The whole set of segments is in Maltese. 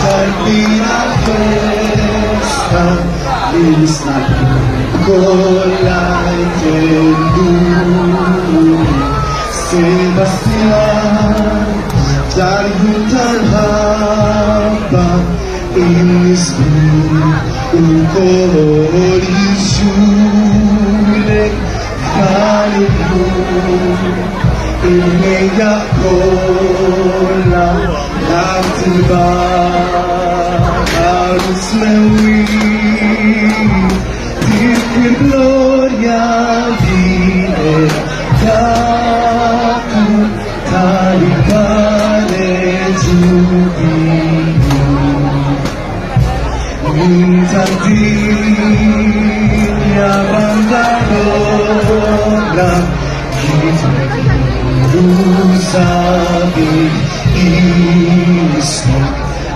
termina questa lista con la lui Sebastian darbutan haba inisbun ukorizulek kalibun ilmeya kola latiba harus lewi dikir gloria vine daku talibane jubinu mintantinya bandadora Sabi ismo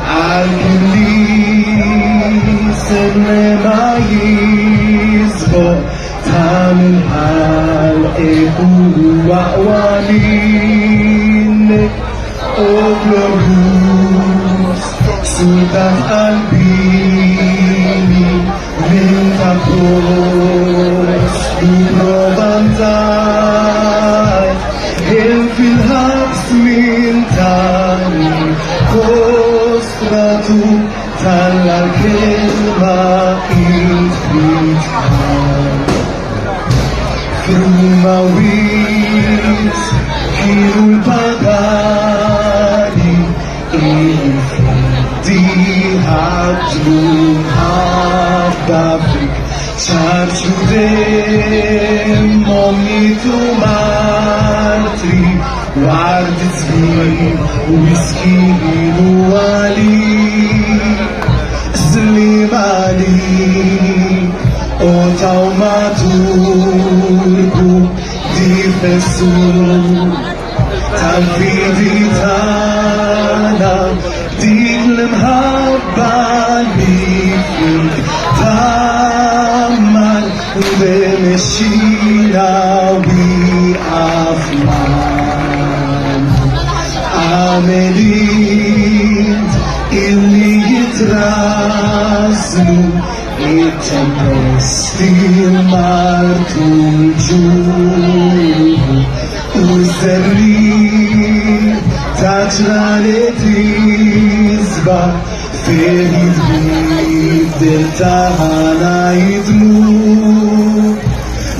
al-Kulis Nemayizbo Tamin al-Ebu Wa'walin Oglorus Sultan al-Bini Vintapos Duprobanzai El filhaps mintani Kostratu Talal kelma infitkan Frumawis Kirul pagani Infiti hajlum habdafik Charchudem momitu martri Wardizmi whisky wali Slimali Otaw maturku Difesu Talviditana Diglem habali Tamal Vemeshina wi afman Amelid illi yitraslu Tempestil martul juhu Uzerri taċranet izba Ferid bidel taħana jidmu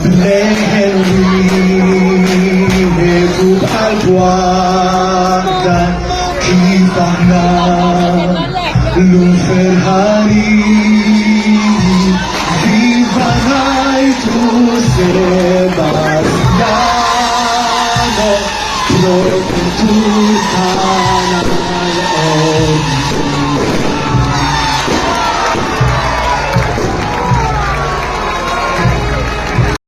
Bleħelwi netu bħal-bwada Kif aħna l-ferħani Viva najtu Sebastiano Proprio tu sana